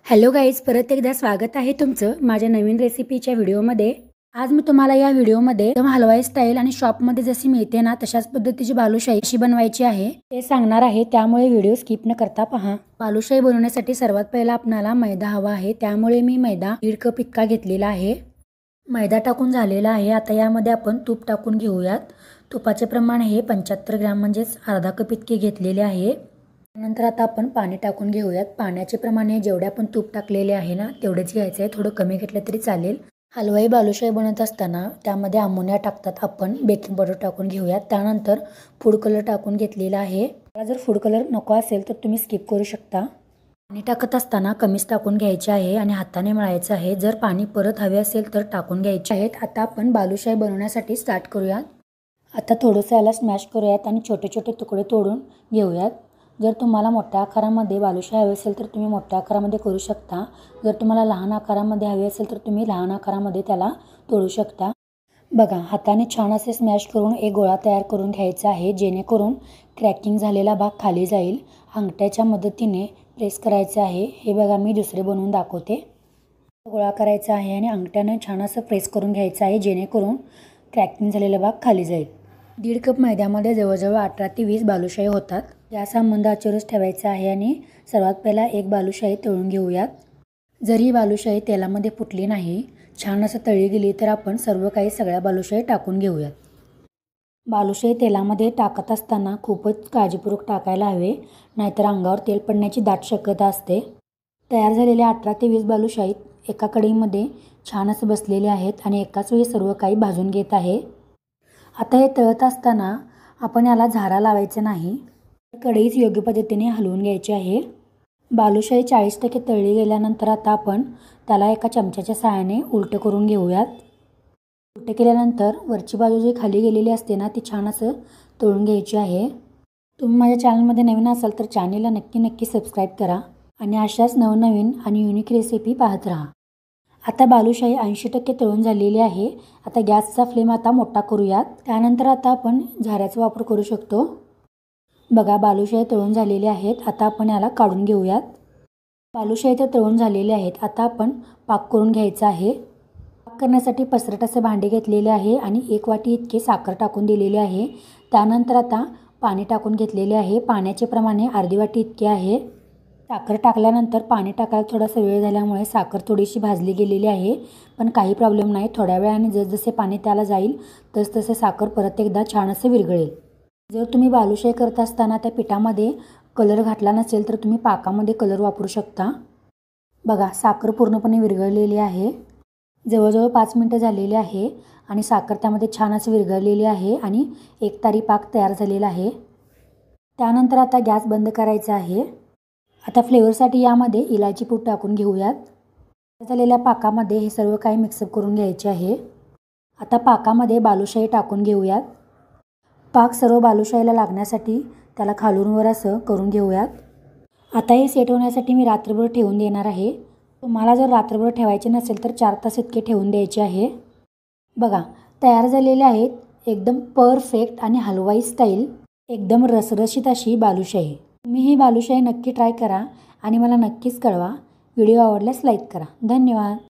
Hello guys, परत एकदा स्वागत आहे तुमचं माझ्या नवीन रेसिपीच्या व्हिडिओमध्ये। आज मी तुम्हाला या व्हिडिओमध्ये एकदम हलवाई स्टाईल आणि शॉपमध्ये जशी मिळते ना तशाच पद्धतीची बालुशाही कशी बनवायची आहे ते सांगणार आहे, त्यामुळे व्हिडिओ स्किप न करता पहा। बालुशाही बनवण्यासाठी सर्वात पहिला आपल्याला मैदा हवा आहे, त्यामुळे मी मैदा 1.5 कप इतका घेतलेला आहे। मैदा टाकून झालेला आहे। आता यामध्ये आपण तूप टाकून घेऊयात। तुपाचे प्रमाण हे 75 ग्रॅम म्हणजेच अर्धा कप इतके घेतलेले आहे। नंतर आता आपण पाणी टाकून घेऊयात। पाण्याचे प्रमाण हे जेवढे आपण तूप टाकलेले आहे ना तेवढेच घ्यायचे आहे, थोडं कमी घेतलं तरी चालेल। हलवाई बालुशाही बनवत असताना त्यामध्ये अमोनिया टाकतात आपण, बेकिंग पावडर टाकून घेऊयात। त्यानंतर फूड कलर टाकून घेतलेला आहे। जर फूड कलर नको असेल तर तुम्ही स्किप करू शकता। पाणी टाकत असताना कमीच टाकून घ्यायचे आहे आणि हाताने मळायचं आहे। जर पाणी परत हवे असेल तर टाकून घ्यायचे आहेत। आता आपण बालुशाही बनवण्यासाठी स्टार्ट करूयात। आता थोडंसं याला स्मॅश करूयात आणि छोटे छोटे तुकडे तोडून घेऊयात। जर तुम्हाला मोठ्या आकारामध्ये बालुशाही हवी असेल तर तुम्ही मोठ्या आकारामध्ये करू शकता। जर तुम्हाला लहान आकारामध्ये हवी असेल तर तुम्ही लहान आकारामध्ये त्याला तोडू शकता। बघा, हाताने छान असे स्मॅश करून एक गोळा तयार करून घ्यायचा आहे, जेणेकरून क्रॅकिंग झालेला भाग खाली जाईल। अंगठ्याच्या मदतीने प्रेस करायचे आहे। हे बघा, मी दुसरे बनवून दाखवते। गोळा करायचा आहे आणि अंगठ्याने छान असं प्रेस करून घ्यायचं आहे, जेणेकरून क्रॅकिंग झालेला भाग खाली जाईल। 1.5 कप मैद्यामध्ये जवळजवळ 18 ते 20 बालुशाही होतात। गॅस मंद आचेवरच ठेवायचा आहे आणि सर्वात पहिला एक बालुशाही तळून घेऊयात। जर ही बालुशाही तेलामध्ये फुटली नाही, छान असं तळली गेली तर आपण सर्व काही सगळ्या बालुशाही टाकून घेऊयात। बालुशाही तेलामध्ये टाकत असताना खूपच काळजीपूर्वक टाकायला हवे, नाहीतर अंगावर तेल पडण्याची दाट शक्यता असते। तयार झालेल्या 18 ते 20 बालुशाही एका कढईमध्ये छान असं बसलेले आहेत आणि एकाच वेळी सर्व काही भाजून घेत आहे। आता हे तळत असताना आपण याला झारा लावायचा नाही, कढईच योग्य पद्धतीने हलवून घ्यायची आहे। बालुशाही 40% तळली गेल्यानंतर आता आपण त्याला एका चमच्याच्या सहाय्याने उलटे करून घेऊयात। उलटे केल्यानंतर वरची बाजू जी खाली गेलेली असते ना ती छान असं तळून घ्यायची आहे। तुम्ही माझ्या चॅनलमध्ये नवीन असाल तर चॅनलला नक्की सबस्क्राईब करा आणि अशाच नवनवीन आणि युनिक रेसिपी पाहत राहा। आता बालुशाही 80% तळून झालेली आहे। आता गॅसचा फ्लेम आता मोठा करूयात। त्यानंतर आता आपण झाऱ्याचा वापर करू शकतो। बघा, बालुशाही तळून झालेले आहेत। आता आपण याला काढून घेऊयात। बालुशाही तर तळून झालेले आहेत। आता आपण पाक करून घ्यायचा आहे। पाक करण्यासाठी पसरट असे भांडे घेतलेले आहे आणि 1 वाटी इतके साखर टाकून दिलेली आहे। त्यानंतर आता पाणी टाकून घेतलेले आहे। पाण्याचे प्रमाण अर्धी वाटी इतके आहे। साखर टाकल्यानंतर पाणी टाकायला थोडासा वेळ झाल्यामुळे साखर थोडीशी भाजली गेलेली आहे, पण काही प्रॉब्लेम नाही। थोड्या वेळाने जसजसे पाणी त्याला जाईल तसतसे साखर परत एकदा छान असे विरघळेल। जर तुम्ही बालुशाही करत असताना त्या पिठामध्ये कलर घातला नसेल तर तुम्ही पाकामध्ये कलर वापरू शकता। बघा, साखर पूर्णपणे विरघळलेली आहे। जवळजवळ 5 मिनिटं झालेली आहे आणि साखर त्यामध्ये छान अशी विरघळलेली आहे आणि एकतारी पाक तयार झालेला आहे। त्यानंतर आता गॅस बंद करायचा आहे। आता फ्लेवरसाठी यामध्ये इलायची पूड टाकून घेऊयात। झालेल्या पाकामध्ये हे सर्व काही मिक्सअप करून घ्यायचे आहे। आता पाकामध्ये बालुशाही टाकून घेऊयात। पाक सर्व बालुशाहीला लागण्यासाठी त्याला खालून वर असं करून घेऊयात। आता हे सेट होण्यासाठी मी रात्रभर ठेवून देणार आहे। तुम्हाला जर रात्रभर ठेवायचे नसेल तर 4 तास इतके ठेवून द्यायचे आहे। बघा, तयार झालेले आहेत एकदम परफेक्ट आणि हलवाई स्टाईल एकदम रसरशीत अशी बालुशाही। तुम्ही ही बालुशाही नक्की ट्राय करा आणि मला नक्कीच कळवा। व्हिडिओ आवडल्यास लाईक करा। धन्यवाद।